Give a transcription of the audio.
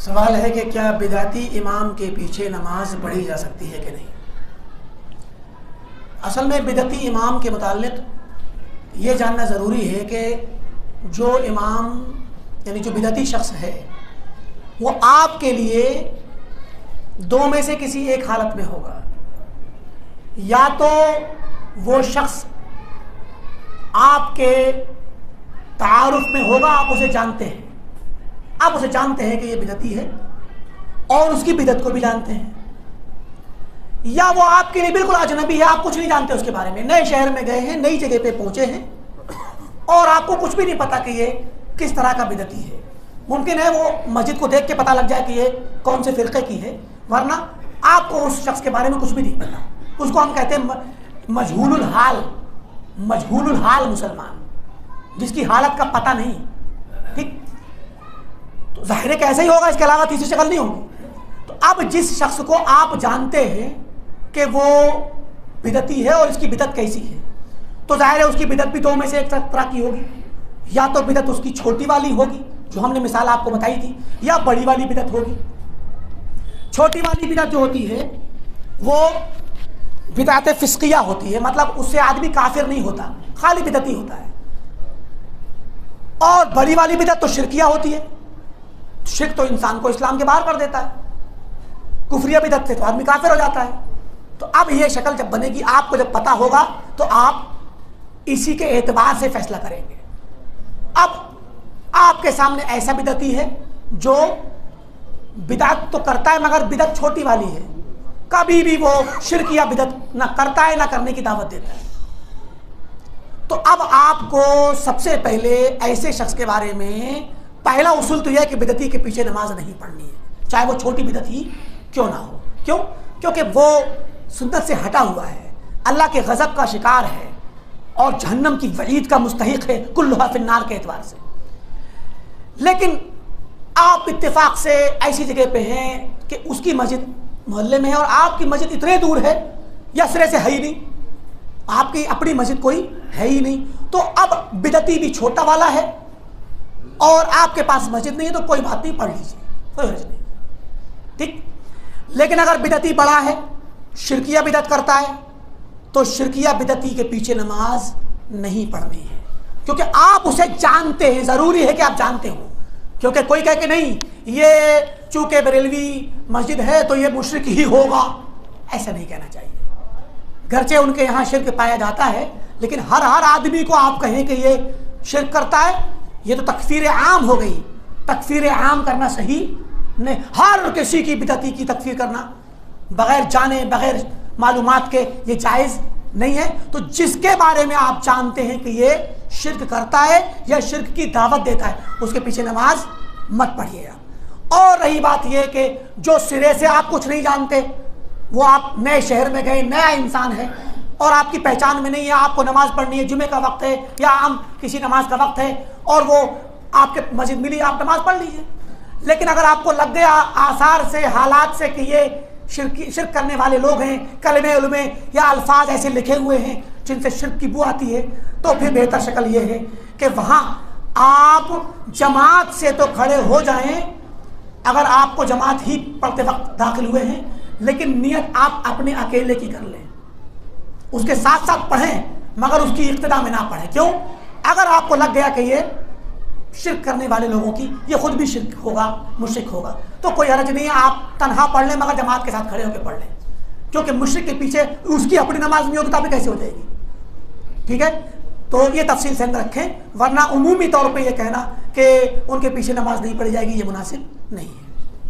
سوال ہے کہ کیا بدعتی امام کے پیچھے نماز پڑھی جا سکتی ہے کہ نہیں؟ اصل میں بدعتی امام کے متعلق یہ جاننا ضروری ہے کہ جو امام یعنی جو بدعتی شخص ہے وہ آپ کے لیے دو میں سے کسی ایک حالت میں ہوگا. یا تو وہ شخص آپ کے تعارف میں ہوگا، آپ اسے جانتے ہیں، آپ اسے جانتے ہیں کہ یہ بدعتی ہے اور اس کی بدعت کو بھی جانتے ہیں. یا وہ آپ کے لیے بالکل اجنبی ہے، آپ کچھ نہیں جانتے اس کے بارے میں، نئے شہر میں گئے ہیں، نئی جگہ پہ پہنچے ہیں اور آپ کو کچھ بھی نہیں پتا کہ یہ کس طرح کا بدعتی ہے. ممکن ہے وہ مسجد کو دیکھ کے پتہ لگ جائے کہ یہ کون سے فرقے کی ہے، ورنہ آپ کو اس شخص کے بارے میں کچھ بھی نہیں پتا. اس کو ہم کہتے ہیں مجہول الحال، مجہول الحال مسلمان، جس کی حالت کا پتہ نہیں. ٹھیک، تو ظاہر ہے کہ ایسا ہی ہوگا، اس کے علاوہ تیسری شکل نہیں ہوگی. تو اب جس شخص کو آپ جانتے ہیں کہ وہ بدعتی ہے اور اس کی بدعت کیسی ہے، تو ظاہر ہے اس کی بدعت بھی دو میں سے ایک طرح کی ہوگی. یا تو بدعت اس کی چھوٹی والی ہوگی جو ہم نے مثال آپ کو بتائی تھی، یا بڑی والی بدعت ہوگی. چھوٹی والی بدعت جو ہوتی ہے وہ بدعت فسقیہ ہوتی ہے، مطلب اس سے آدمی کافر نہیں ہوتا، خالی بدعتی ہوتا ہے. اور بڑی والی بدعت تو شرکیہ ہوتی ہے، شرک تو انسان کو اسلام کے باہر کر دیتا ہے، کفریہ بدعت سے تو آدمی کافر ہو جاتا ہے. تو اب یہ شکل جب بنے گی، آپ کو جب پتہ ہوگا تو آپ اسی کے اعتبار سے فیصلہ کریں گے. اب آپ کے سامنے ایسا بدعتی ہے جو بدعت تو کرتا ہے مگر بدعت چھوٹی والی ہے، کبھی بھی وہ شرکیہ بدعت نہ کرتا ہے نہ کرنے کی دعوت دیتا ہے. تو اب آپ کو سب سے پہلے ایسے شخص کے بارے میں پہلا اصول تو یہ ہے کہ بدعتی کے پیچھے نماز نہیں پڑھنی ہے، چاہے وہ چھوٹی بدعت ہی کیوں نہ ہو. کیوں؟ کیونکہ وہ سنت سے ہٹا ہوا ہے، اللہ کے غضب کا شکار ہے اور جہنم کی وعید کا مستحق ہے کلھا فی النار کے اعتبار سے. لیکن آپ اتفاق سے ایسی جگہ پہ ہیں کہ اس کی مسجد محلے میں ہے اور آپ کی مسجد اتنے دور ہے یا سرے سے ہے ہی نہیں، آپ کی اپنی مسجد کوئی ہے ہی نہیں. تو اب بدعتی بھی چھوٹا والا ہے اور آپ کے پاس مسجد نہیں ہے، تو کوئی بات نہیں، پڑھ لیجیے، کوئی حرج نہیں. ٹھیک. لیکن اگر بدعتی بڑا ہے، شرکیہ بدعت کرتا ہے، تو شرکیہ بدعتی کے پیچھے نماز نہیں پڑھنی ہے، کیونکہ آپ اسے جانتے ہیں. ضروری ہے کہ آپ جانتے ہو، کیونکہ کوئی کہے کہ نہیں یہ چونکہ بریلوی مسجد ہے تو یہ مشرک ہی ہوگا، ایسا نہیں کہنا چاہیے. گرچہ ان کے یہاں شرک پایا جاتا ہے، لیکن ہر آدمی کو آپ کہیں کہ یہ شرک کرتا ہے، یہ تو تکفیر عام ہو گئی. تکفیر عام کرنا صحیح نہیں، ہر کسی کی بدعتی کی تکفیر کرنا بغیر جانے بغیر معلومات کے یہ جائز نہیں ہے. تو جس کے بارے میں آپ جانتے ہیں کہ یہ شرک کرتا ہے یا شرک کی دعوت دیتا ہے، اس کے پیچھے نماز مت پڑھیے آپ. اور رہی بات یہ کہ جو سرے سے آپ کچھ نہیں جانتے، وہ آپ نئے شہر میں گئے، نیا انسان ہے اور آپ کی پہچان میں نہیں ہے، آپ کو نماز پڑھنی ہے، جمعے کا وقت ہے یا عام کسی نماز کا وقت ہے اور وہ آپ کے مسجد ملی، آپ نماز پڑھ لیجیے. لیکن اگر آپ کو لگ گیا آثار سے، حالات سے کہ یہ شرک کرنے والے لوگ ہیں، کلمے علمے یا الفاظ ایسے لکھے ہوئے ہیں جن سے شرک کی بو آتی ہے، تو پھر بہتر شکل یہ ہے کہ وہاں آپ جماعت سے تو کھڑے ہو جائیں. اگر آپ کو جماعت ہی پڑھتے وقت داخل ہوئے ہیں، لیکن نیت آپ اپنے اکیلے کی کر لیں، اس کے ساتھ ساتھ پڑھیں مگر اس کی اقتدا میں نہ پڑھیں. کیوں؟ اگر آپ کو لگ گیا کہ یہ شرک کرنے والے لوگوں کی یہ خود بھی شرک ہوگا، مشرک ہوگا، تو کوئی حرج نہیں ہے، آپ تنہا پڑھ لیں مگر جماعت کے ساتھ کھڑے ہو کے پڑھ لیں. کیونکہ مشرک کے پیچھے اس کی اپنی نماز نہیں ہوگی تو کیسے ہو جائے گی؟ ٹھیک ہے. تو یہ تفصیل سے اندر رکھیں، ورنہ عمومی طور پہ یہ کہنا کہ ان کے پیچھے نماز نہیں پڑھی جائے گی یہ مناسب نہیں ہے.